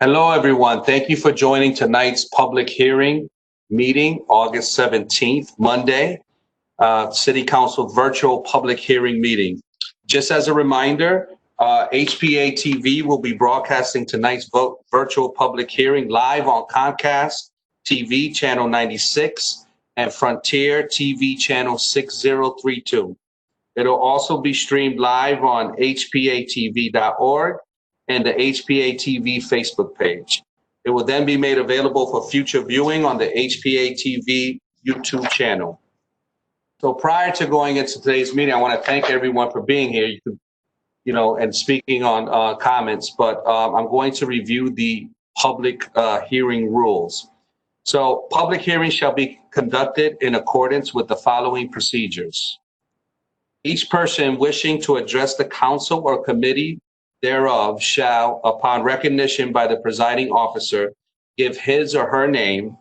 Hello, everyone. Thank you for joining tonight's public hearing meeting, August 17th, Monday, City Council virtual public hearing meeting. Just as a reminder, HPA-TV will be broadcasting tonight's virtual public hearing live on Comcast TV channel 96 and Frontier TV channel 6032. It'll also be streamed live on hpatv.org and the HPA-TV Facebook page. It will then be made available for future viewing on the HPA-TV YouTube channel. So prior to going into today's meeting, I want to thank everyone for being here. And speaking on comments, but I'm going to review the public hearing rules. So public hearings shall be conducted in accordance with the following procedures. Each person wishing to address the council or committee thereof shall, upon recognition by the presiding officer, give his or her name,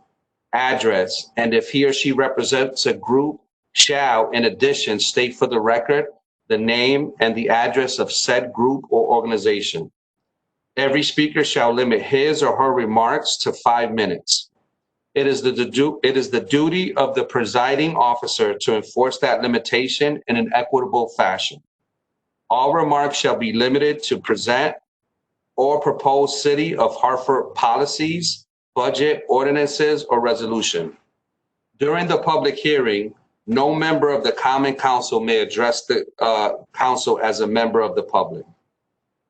address, and if he or she represents a group, shall, in addition, state for the record the name and the address of said group or organization. Every speaker shall limit his or her remarks to 5 minutes. It is the duty of the presiding officer to enforce that limitation in an equitable fashion. All remarks shall be limited to present or propose City of Hartford policies, budget, ordinances, or resolution. During the public hearing, no member of the Common Council may address the council as a member of the public.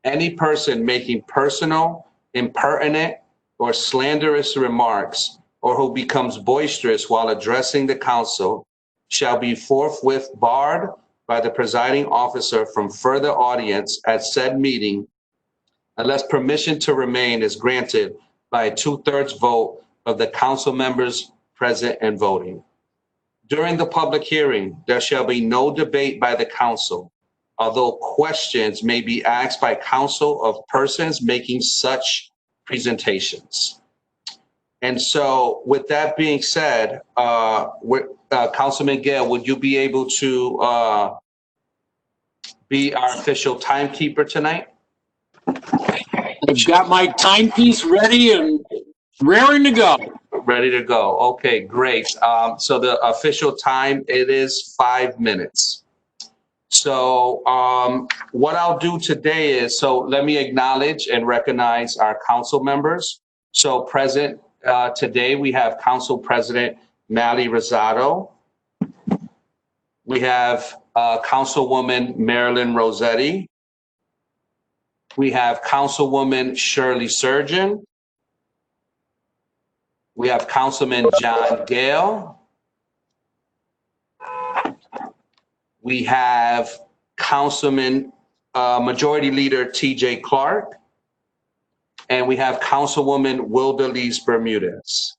Any person making personal, impertinent, or slanderous remarks or who becomes boisterous while addressing the council shall be forthwith barred by the presiding officer from further audience at said meeting unless permission to remain is granted by a 2/3 vote of the council members present and voting. During the public hearing, there shall be no debate by the council, although questions may be asked by council of persons making such presentations. And so with that being said, Councilman Gale, would you be able to be our official timekeeper tonight? I've got my timepiece ready and raring to go. Ready to go. Okay, great. So the official time, it is 5 minutes. So what I'll do today is, so let me acknowledge and recognize our council members. So present today, we have Council President Mally Rosado. We have Councilwoman Marilyn Rossetti. We have Councilwoman Shirley Surgeon. We have Councilman John Gale. We have Councilman Majority Leader TJ Clark. And we have Councilwoman Wilderlise Bermudez.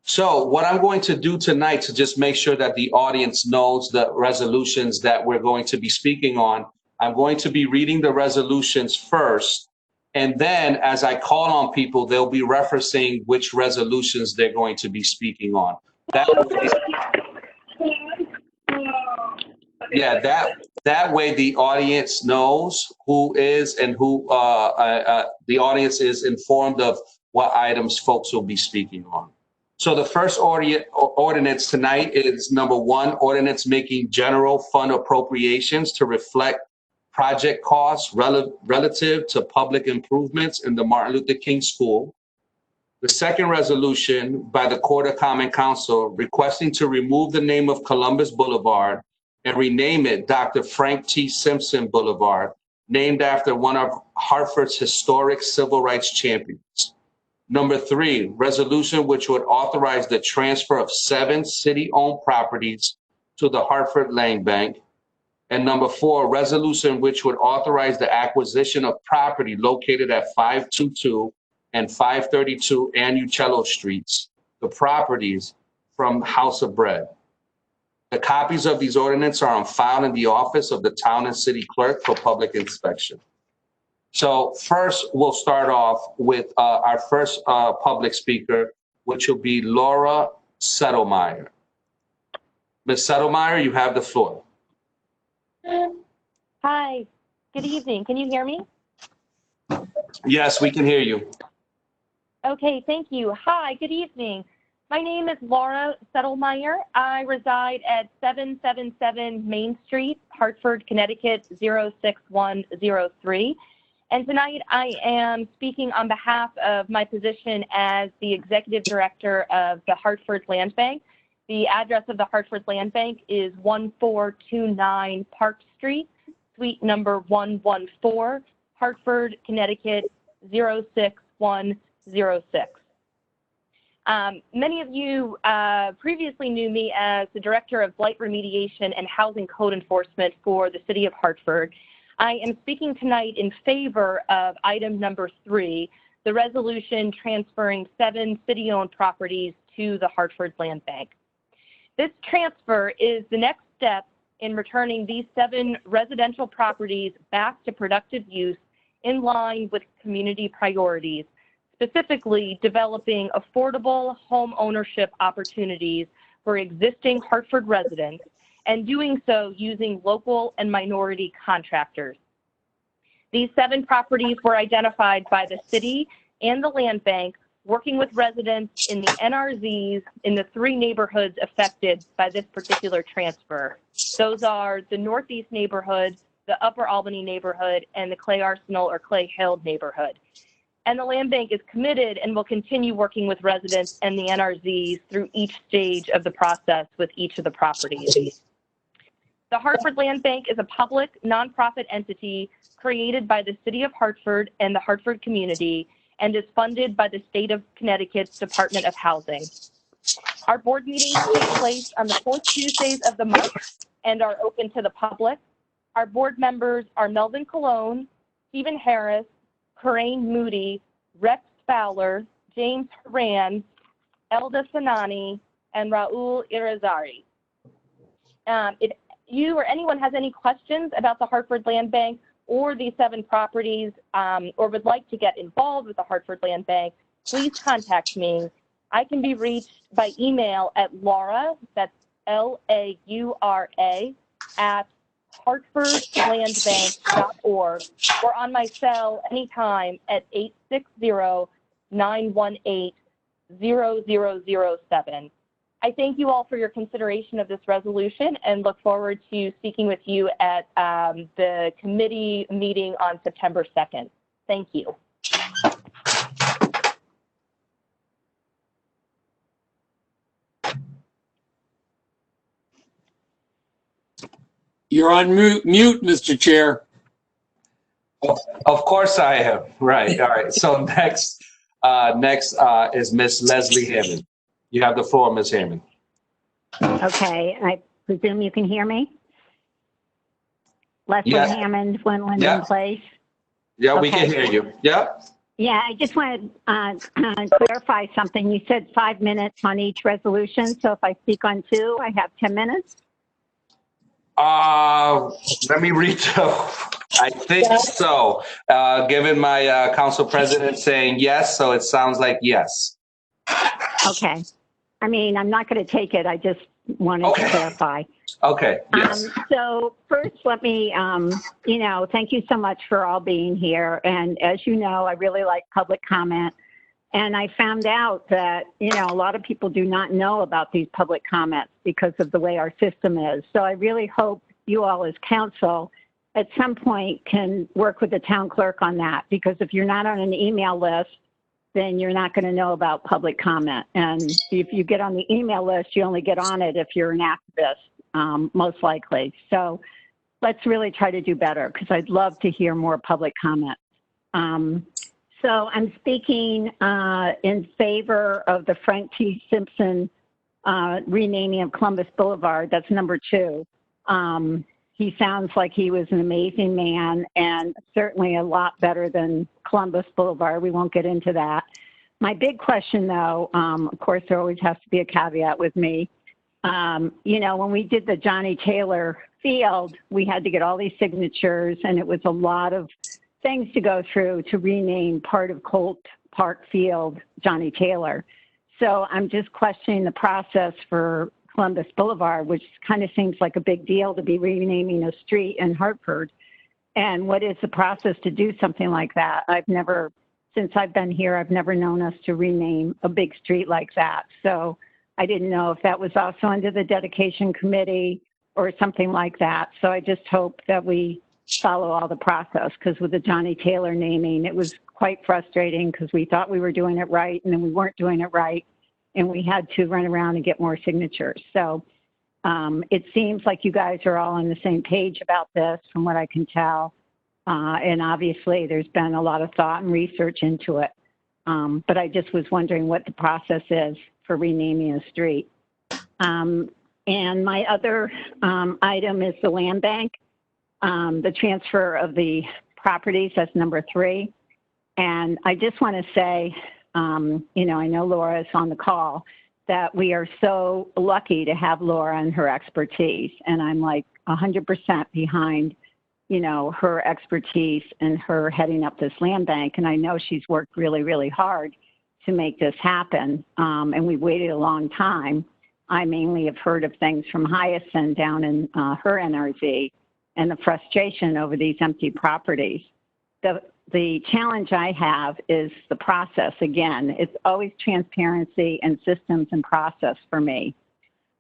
So what I'm going to do tonight to just make sure that the audience knows the resolutions that we're going to be speaking on, I'm going to be reading the resolutions first. And then as I call on people, they'll be referencing which resolutions they're going to be speaking on. That way the audience knows who is and who the audience is informed of what items folks will be speaking on. So the first ordinance tonight is number 1, ordinance making general fund appropriations to reflect project costs relative to public improvements in the Martin Luther King School. The second resolution by the Court of Common Council requesting to remove the name of Columbus Boulevard and rename it Dr. Frank T. Simpson Boulevard, named after one of Hartford's historic civil rights champions. Number 3, resolution which would authorize the transfer of 7 city-owned properties to the Hartford Land Bank. And number 4, resolution which would authorize the acquisition of property located at 522 and 532 Anucello Streets, the properties from House of Bread. The copies of these ordinances are on file in the office of the Town and City Clerk for public inspection. So first, we'll start off with our first public speaker, which will be Laura Settlemyer. Ms. Settlemyer, you have the floor. Hi, good evening. Can you hear me? Yes, we can hear you. Okay, thank you. Hi, good evening. My name is Laura Settlemyer. I reside at 777 Main Street, Hartford, Connecticut 06103. And tonight I am speaking on behalf of my position as the Executive Director of the Hartford Land Bank. The address of the Hartford Land Bank is 1429 Park Street, suite number 114, Hartford, Connecticut 06106. Many of you previously knew me as the Director of Blight Remediation and Housing Code Enforcement for the City of Hartford. I am speaking tonight in favor of item number 3, the resolution transferring 7 city-owned properties to the Hartford Land Bank. This transfer is the next step in returning these 7 residential properties back to productive use in line with community priorities, specifically developing affordable home ownership opportunities for existing Hartford residents, and doing so using local and minority contractors. These 7 properties were identified by the city and the land bank, working with residents in the NRZs in the 3 neighborhoods affected by this particular transfer. Those are the Northeast neighborhood, the Upper Albany neighborhood, and the Clay Arsenal or Clay Hill neighborhood. And the land bank is committed and will continue working with residents and the NRZs through each stage of the process with each of the properties. The Hartford Land Bank is a public nonprofit entity created by the City of Hartford and the Hartford community and is funded by the State of Connecticut's Department of Housing. Our board meetings take place on the 4th Tuesdays of the month and are open to the public. Our board members are Melvin Colon, Stephen Harris, Coraine Moody, Rex Fowler, James Horan, Elda Sanani, and Raul Irizarry. If you or anyone has any questions about the Hartford Land Bank or these 7 properties, or would like to get involved with the Hartford Land Bank, please contact me. I can be reached by email at Laura, that's Laura, at hartfordlandbank.org, or on my cell anytime at 860-918-0007. I thank you all for your consideration of this resolution and look forward to speaking with you at the committee meeting on September 2nd. Thank you. You're on mute, Mr. Chair. Of course I am. Right. All right. So next is Miss Leslie Hammond. You have the floor, Ms. Hammond. Okay, I presume you can hear me? Leslie Hammond, Flint Linden Place. Yeah, okay. We can hear you. Yeah. Yeah, I just want to clarify something. You said 5 minutes on each resolution, so if I speak on 2, I have 10 minutes? Let me read. I think so. Given my council president saying yes, so it sounds like yes. Okay. I mean, I'm not going to take it. I just wanted to clarify. Okay. Yes. So first, let me, thank you so much for all being here. And as you know, I really like public comment. And I found out that, a lot of people do not know about these public comments because of the way our system is. So I really hope you all as council at some point can work with the town clerk on that, because if you're not on an email list, then you're not going to know about public comment. And if you get on the email list, you only get on it if you're an activist, most likely. So let's really try to do better, because I'd love to hear more public comment. So I'm speaking in favor of the Frank T. Simpson renaming of Columbus Boulevard. That's number 2. He sounds like he was an amazing man and certainly a lot better than Columbus Boulevard. We won't get into that. My big question, though, of course, there always has to be a caveat with me. When we did the Johnny Taylor field, we had to get all these signatures, and it was a lot of things to go through to rename part of Colt Park Field Johnny Taylor. So I'm just questioning the process for Columbus Boulevard, which kind of seems like a big deal to be renaming a street in Hartford. And what is the process to do something like that? Since I've been here, I've never known us to rename a big street like that. So I didn't know if that was also under the dedication committee or something like that. So I just hope that we follow all the process, because with the Johnny Taylor naming, it was quite frustrating because we thought we were doing it right and then we weren't doing it right. And we had to run around and get more signatures. So it seems like you guys are all on the same page about this from what I can tell. And obviously there's been a lot of thought and research into it. But I just was wondering what the process is for renaming a street. And my other item is the land bank, the transfer of the properties, that's number 3. And I just want to say, you know, I know Laura is on the call, that we are so lucky to have Laura and her expertise. And I'm like 100% behind, you know, her expertise and her heading up this land bank. And I know she's worked really, really hard to make this happen. And we waited a long time. I mainly have heard of things from Hyacinth down in her NRZ and the frustration over these empty properties. The challenge I have is the process. Again, it's always transparency and systems and process for me.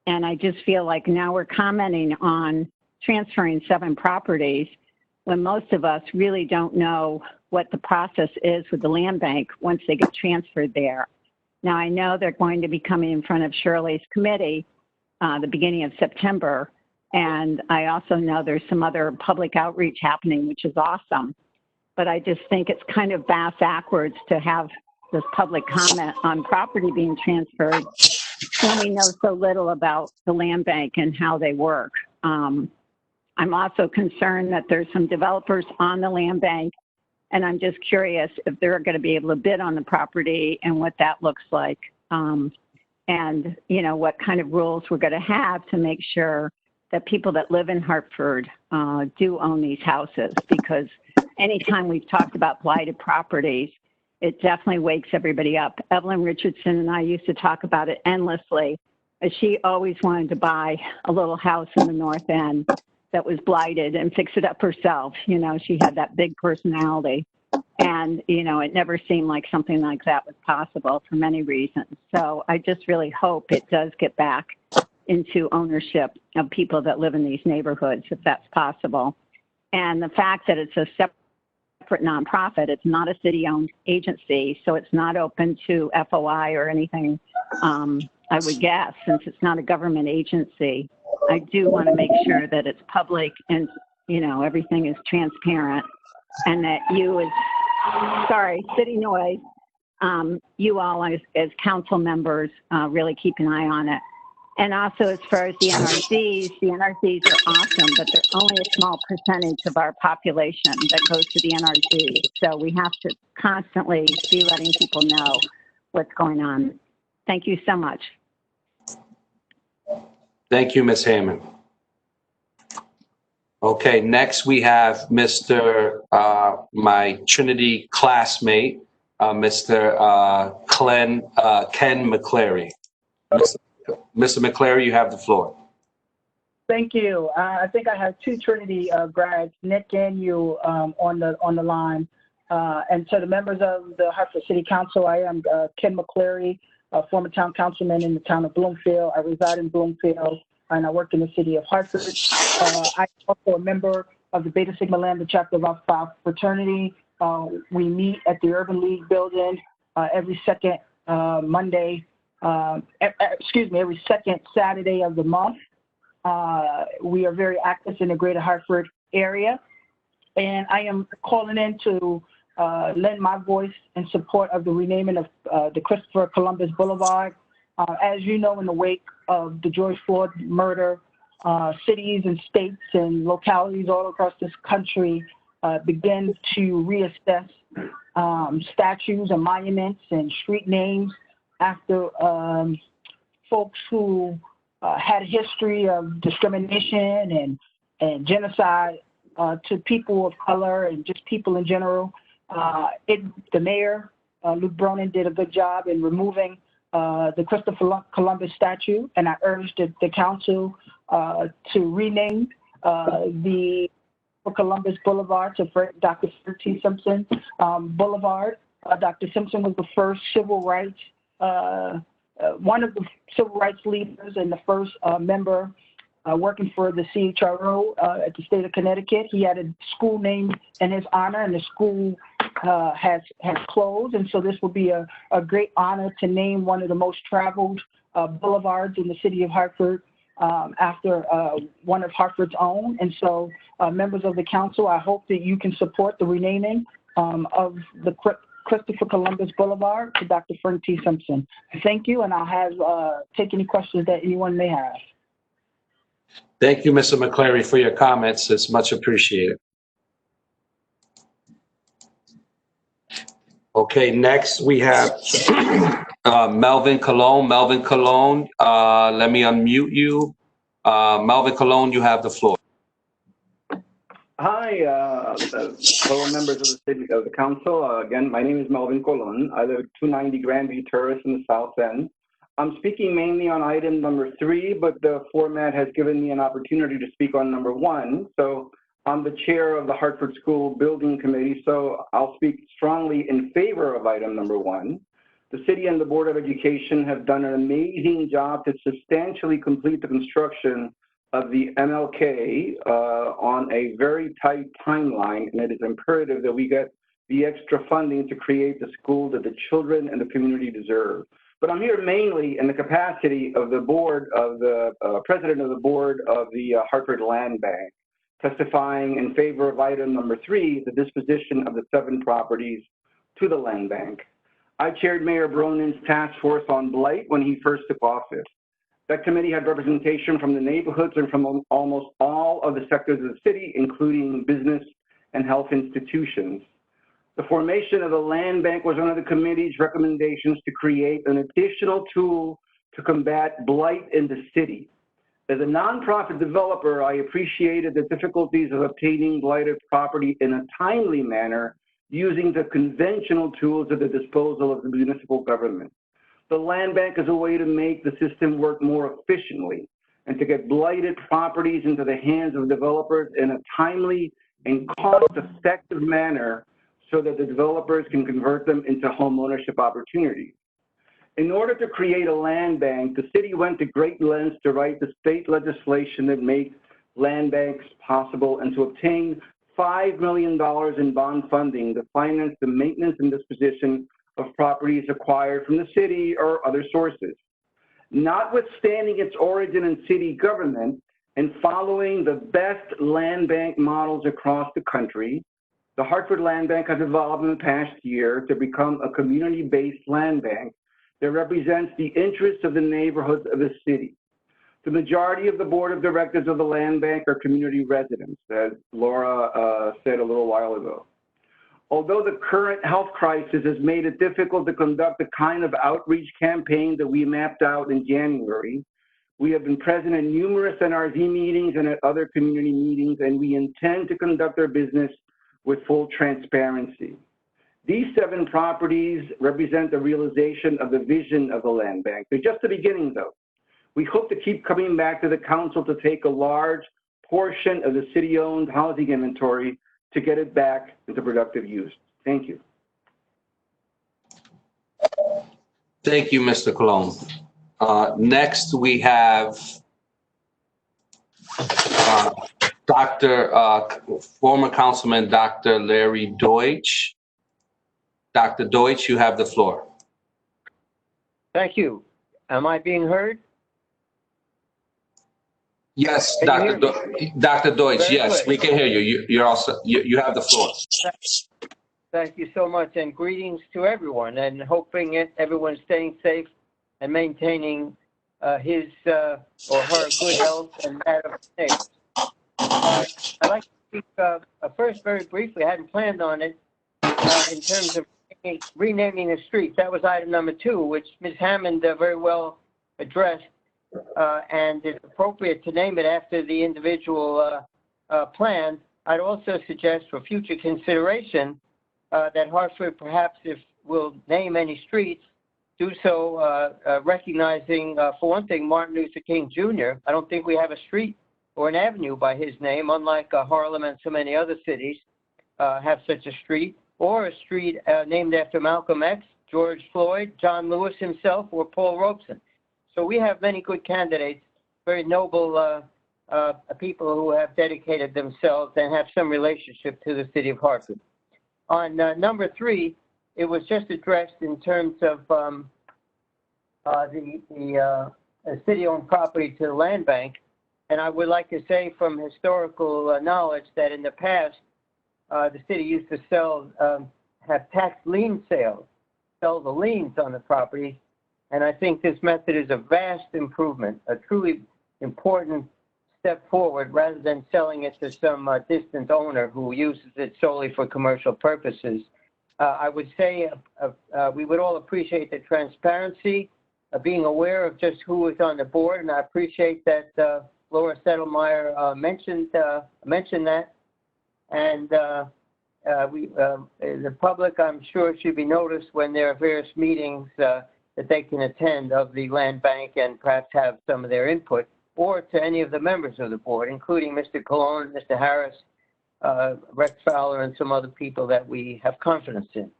And I just feel like now we're commenting on transferring 7 properties when most of us really don't know what the process is with the land bank once they get transferred there. Now, I know they're going to be coming in front of Shirley's committee the beginning of September. And I also know there's some other public outreach happening, which is awesome. But I just think it's kind of backwards to have this public comment on property being transferred when we know so little about the land bank and how they work. I'm also concerned that there's some developers on the land bank, and I'm just curious if they're going to be able to bid on the property and what that looks like, and you know, what kind of rules we're going to have to make sure that people that live in Hartford do own these houses, because anytime we've talked about blighted properties, it definitely wakes everybody up. Evelyn Richardson and I used to talk about it endlessly. She always wanted to buy a little house in the North End that was blighted and fix it up herself. You know, she had that big personality. And, you know, it never seemed like something like that was possible for many reasons. So I just really hope it does get back into ownership of people that live in these neighborhoods, if that's possible. And the fact that it's a separate nonprofit, it's not a city-owned agency, so it's not open to FOI or anything, I would guess, since it's not a government agency. I do want to make sure that it's public and, you know, everything is transparent, and that city noise, you all as council members really keep an eye on it. And also, as far as the NRZs are awesome, but they're only a small percentage of our population that goes to the NRZ. So we have to constantly be letting people know what's going on. Thank you so much. Thank you, Ms. Hammond. Okay, next we have Mr. My Trinity classmate, Mr. Ken McCleary. Mr. McCleary, you have the floor. Thank you. I think I have 2 Trinity grads, Nick and you, on the line. And to the members of the Hartford City Council, I am Ken McCleary, a former town councilman in the town of Bloomfield. I reside in Bloomfield, and I work in the city of Hartford. I'm also a member of the Beta Sigma Lambda chapter of Alpha Phi fraternity. We meet at the Urban League building every second Monday. Every second Saturday of the month. We are very active in the greater Hartford area. And I am calling in to lend my voice in support of the renaming of the Christopher Columbus Boulevard. As you know, in the wake of the George Floyd murder, cities and states and localities all across this country begin to reassess statues and monuments and street names after folks who had a history of discrimination and genocide to people of color and just people in general. The mayor, Luke Bronin, did a good job in removing the Christopher Columbus statue, and I urged the council to rename the Columbus Boulevard to Dr. Frank T. Simpson Boulevard. Dr. Simpson was the first civil rights, one of the civil rights leaders and the first member working for the CHRO at the state of Connecticut. He had a school named in his honor, and the school has closed. And so this will be a great honor to name one of the most traveled boulevards in the city of Hartford after one of Hartford's own. And so members of the council, I hope that you can support the renaming of the Christopher Columbus Boulevard to Dr. Frank T. Simpson. Thank you, and I'll take any questions that anyone may have. Thank you, Mr. McCleary, for your comments. It's much appreciated. Okay, next we have Melvin Colon. Melvin Colon, let me unmute you. Melvin Colon, you have the floor. Hi, fellow members of the council. Again, my name is Melvin Colon. I live at 290 Grandview Terrace in the South End. I'm speaking mainly on item number 3, but the format has given me an opportunity to speak on number 1. So I'm the chair of the Hartford School Building Committee, so I'll speak strongly in favor of item number 1. The city and the Board of Education have done an amazing job to substantially complete the construction of the MLK on a very tight timeline, and it is imperative that we get the extra funding to create the school that the children and the community deserve. But I'm here mainly in the capacity of the board of the president of the board of the Hartford Land Bank, testifying in favor of item number 3, the disposition of the 7 properties to the land bank. I chaired Mayor Bronin's task force on blight when he first took office. That committee had representation from the neighborhoods and from almost all of the sectors of the city, including business and health institutions. The formation of the land bank was one of the committee's recommendations to create an additional tool to combat blight in the city. As a nonprofit developer, I appreciated the difficulties of obtaining blighted property in a timely manner using the conventional tools at the disposal of the municipal government. The land bank is a way to make the system work more efficiently and to get blighted properties into the hands of developers in a timely and cost-effective manner so that the developers can convert them into homeownership opportunities. In order to create a land bank, the city went to great lengths to write the state legislation that makes land banks possible and to obtain $5 million in bond funding to finance the maintenance and disposition of properties acquired from the city or other sources. Notwithstanding its origin in city government and following the best land bank models across the country, the Hartford Land Bank has evolved in the past year to become a community-based land bank that represents the interests of the neighborhoods of the city. The majority of the board of directors of the land bank are community residents, as Laura said a little while ago. Although the current health crisis has made it difficult to conduct the kind of outreach campaign that we mapped out in January, we have been present at numerous NRZ meetings and at other community meetings, and we intend to conduct our business with full transparency. These 7 properties represent the realization of the vision of the land bank. They're just the beginning, though. We hope to keep coming back to the council to take a large portion of the city-owned housing inventory to get it back into productive use. Thank you. Thank you, Mr. Colon. Next, we have former Councilman Dr. Larry Deutsch. Dr. Deutsch, you have the floor. Thank you. Am I being heard? Yes, Dr. Deutsch, yes, we can hear you. You're also, you have the floor. Thank you so much, and greetings to everyone, and hoping everyone's staying safe and maintaining his or her good health and that of the neighbors. I'd like to speak first very briefly. I hadn't planned on it in terms of renaming the streets. That was item number 2, which Ms. Hammond very well addressed, and it's appropriate to name it after the individual plan. I'd also suggest for future consideration that Hartford, perhaps if we'll name any streets, do so recognizing, for one thing, Martin Luther King Jr. I don't think we have a street or an avenue by his name, unlike Harlem and so many other cities have such a street, or a street named after Malcolm X, George Floyd, John Lewis himself, or Paul Robeson. So we have many good candidates, very noble people who have dedicated themselves and have some relationship to the city of Hartford. On number 3, it was just addressed in terms of the city-owned property to the land bank. And I would like to say from historical knowledge that in the past, the city used to sell, have tax lien sales, sell the liens on the property. And I think this method is a vast improvement, a truly important step forward rather than selling it to some distant owner who uses it solely for commercial purposes. I would say we would all appreciate the transparency, being aware of just who is on the board, and I appreciate that Laura Settlemyer mentioned that. And the public, I'm sure, should be noticed when there are various meetings that they can attend of the land bank and perhaps have some of their input, or to any of the members of the board, including Mr. Colon, Mr. Harris, Rex Fowler, and some other people that we have confidence in.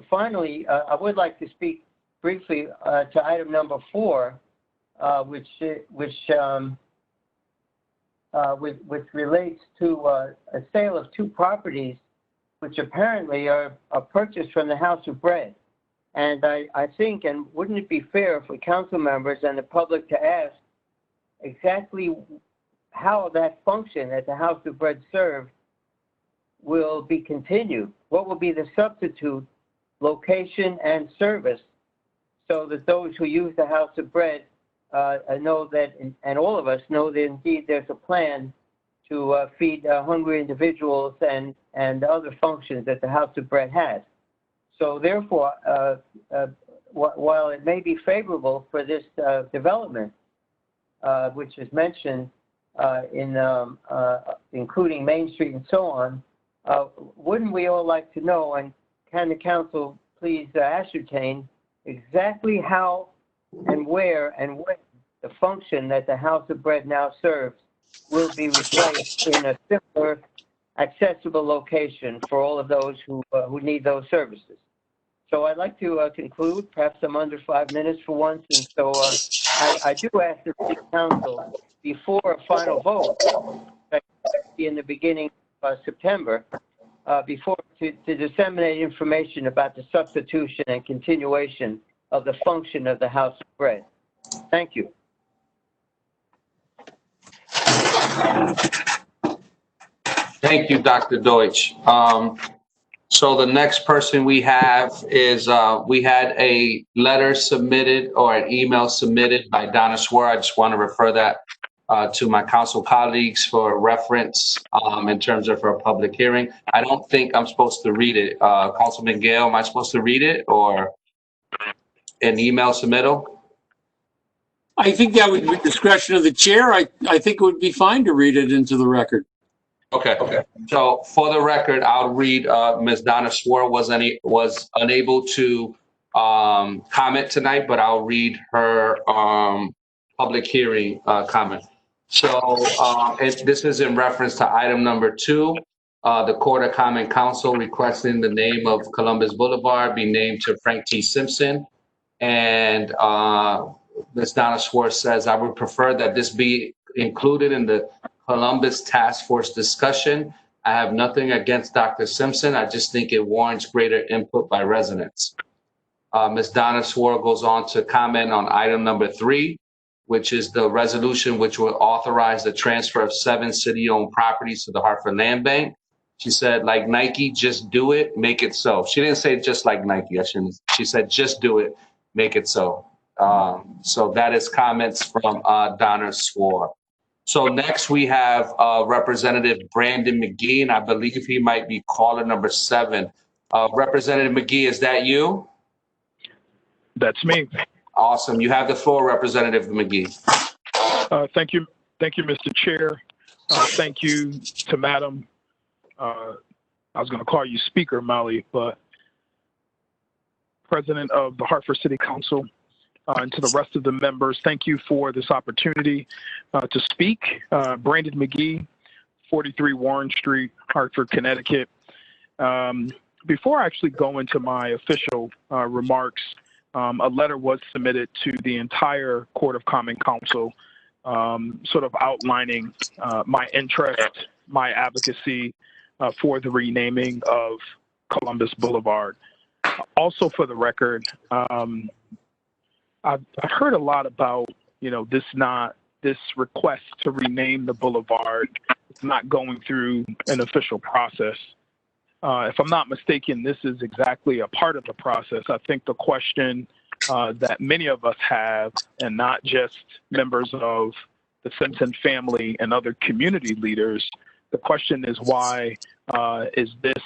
Finally, I would like to speak briefly to item number 4, which relates to a sale of 2 properties, which apparently are purchased from the House of Bread. And I think, and wouldn't it be fair for council members and the public to ask exactly how that function that the House of Bread served will be continued? What will be the substitute location and service so that those who use the House of Bread know that, and all of us know that indeed there's a plan to feed hungry individuals and other functions that the House of Bread has. So therefore, while it may be favorable for this development, which is mentioned including Main Street and so on, wouldn't we all like to know, and can the council please ascertain exactly how and where and when the function that the House of Bread now serves will be replaced in a simpler, accessible location for all of those who need those services. So I'd like to conclude. Perhaps I'm under 5 minutes for once, and so I do ask the City Council, before a final vote, in the beginning of September, to disseminate information about the substitution and continuation of the function of the House of Bread. Thank you. Thank you, Dr. Deutsch. So the next person we have is, we had a letter submitted or an email submitted by Donna Suarez. I just want to refer that to my council colleagues for reference in terms of her public hearing. I don't think I'm supposed to read it. Councilman Gale, am I supposed to read it or an email submittal? I think that would be discretion of the chair. I think it would be fine to read it into the record. Okay. So for the record, I'll read Ms. Donna Suarez was unable to comment tonight, but I'll read her public hearing comment. So this is in reference to item number 2, the Court of Common Council requesting the name of Columbus Boulevard be named to Frank T. Simpson. And Ms. Donna Suarez says, I would prefer that this be included in the Columbus Task Force discussion. I have nothing against Dr. Simpson. I just think it warrants greater input by residents. Ms. Donna Suarez goes on to comment on item number 3, which is the resolution which will authorize the transfer of 7 city-owned properties to the Hartford Land Bank. She said, like Nike, just do it, make it so. She didn't say just like Nike. She said, just do it, make it so. So that is comments from Donna Suarez. So next we have Representative Brandon McGee, and I believe he might be caller number 7. Representative McGee, is that you? That's me. Awesome. You have the floor, Representative McGee. Thank you, Mr. Chair. Thank you to Madam, I was going to call you Speaker, Molly, but President of the Hartford City Council. and to the rest of the members, thank you for this opportunity to speak. Brandon McGee, 43 Warren Street, Hartford, Connecticut. Before I actually go into my official remarks, a letter was submitted to the entire Court of Common Council, sort of outlining my interest, my advocacy for the renaming of Columbus Boulevard. Also, for the record, I've heard a lot about, this request to rename the boulevard. It's not going through an official process. If I'm not mistaken, this is exactly a part of the process. I think the question that many of us have, and not just members of the Simpson family and other community leaders, the question is why is this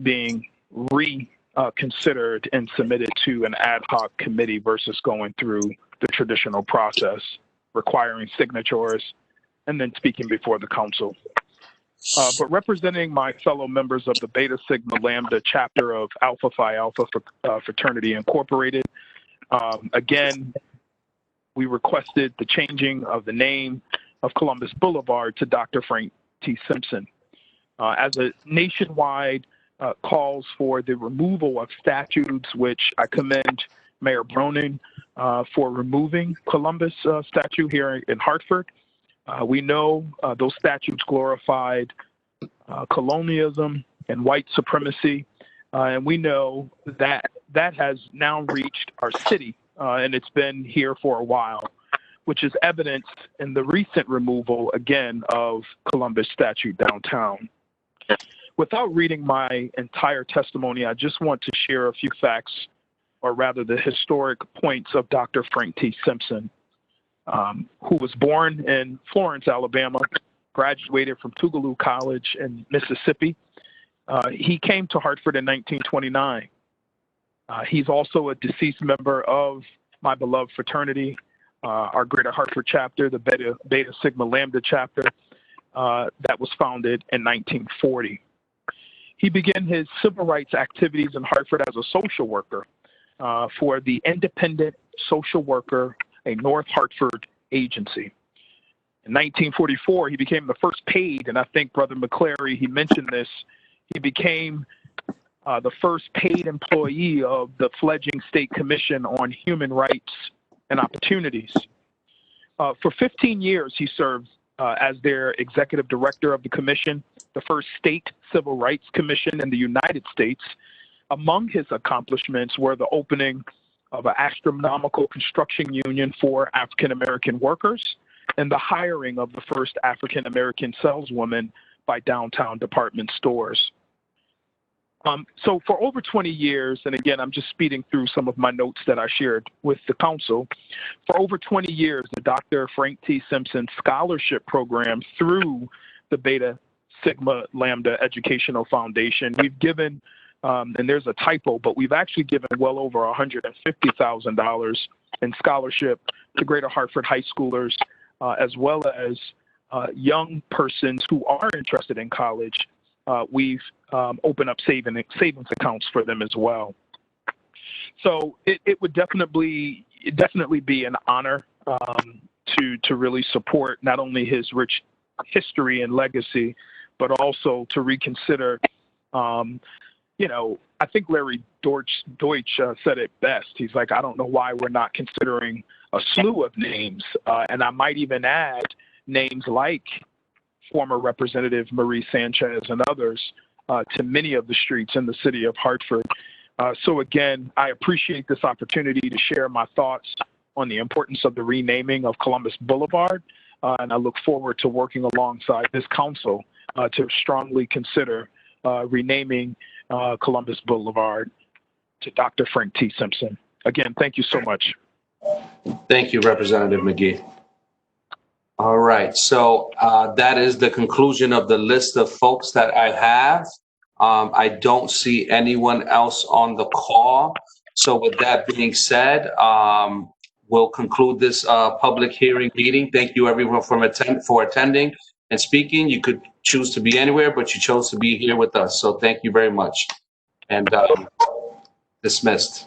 being reconsidered and submitted to an ad hoc committee versus going through the traditional process, requiring signatures and then speaking before the council. But representing my fellow members of the Beta Sigma Lambda chapter of Alpha Phi Alpha Fraternity Incorporated, again, we requested the changing of the name of Columbus Boulevard to Dr. Frank T. Simpson. As a nationwide calls for the removal of statutes, which I commend Mayor Bronin for removing Columbus statue here in Hartford. We know those statutes glorified colonialism and white supremacy, and we know that that has now reached our city, and it's been here for a while, which is evidenced in the recent removal, again, of Columbus statue downtown. Without reading my entire testimony, I just want to share a few facts, or rather the historic points of Dr. Frank T. Simpson, who was born in Florence, Alabama, graduated from Tougaloo College in Mississippi. He came to Hartford in 1929. He's also a deceased member of my beloved fraternity, our Greater Hartford chapter, the Beta Sigma Lambda chapter, that was founded in 1940. He began his civil rights activities in Hartford as a social worker for the Independent Social Worker, a North Hartford agency. In 1944, he became the first paid, and I think Brother McClary, he mentioned this, he became the first paid employee of the fledgling State Commission on Human Rights and Opportunities. For 15 years, he served as their executive director of the commission, the first state civil rights commission in the United States. Among his accomplishments were the opening of an astronomical construction union for African-American workers and the hiring of the first African-American saleswoman by downtown department stores. So for over 20 years, and again, I'm just speeding through some of my notes that I shared with the council. For over 20 years, the Dr. Frank T. Simpson Scholarship Program through the Beta Sigma Lambda Educational Foundation, we've given, and there's a typo, but we've actually given well over $150,000 in scholarship to Greater Hartford high schoolers, as well as young persons who are interested in college. We've opened up savings accounts for them as well. So it would definitely be an honor to really support not only his rich history and legacy, but also to reconsider. I think Larry Deutsch said it best. He's like, I don't know why we're not considering a slew of names, and I might even add names like former Representative Marie Sanchez and others to many of the streets in the city of Hartford. So again, I appreciate this opportunity to share my thoughts on the importance of the renaming of Columbus Boulevard, and I look forward to working alongside this council to strongly consider renaming Columbus Boulevard to Dr. Frank T. Simpson. Again, thank you so much. Thank you, Representative McGee. All right, so that is the conclusion of the list of folks that I have. I don't see anyone else on the call. So with that being said, we'll conclude this public hearing meeting. Thank you everyone for attending and speaking. You could choose to be anywhere, but you chose to be here with us. So thank you very much. And dismissed.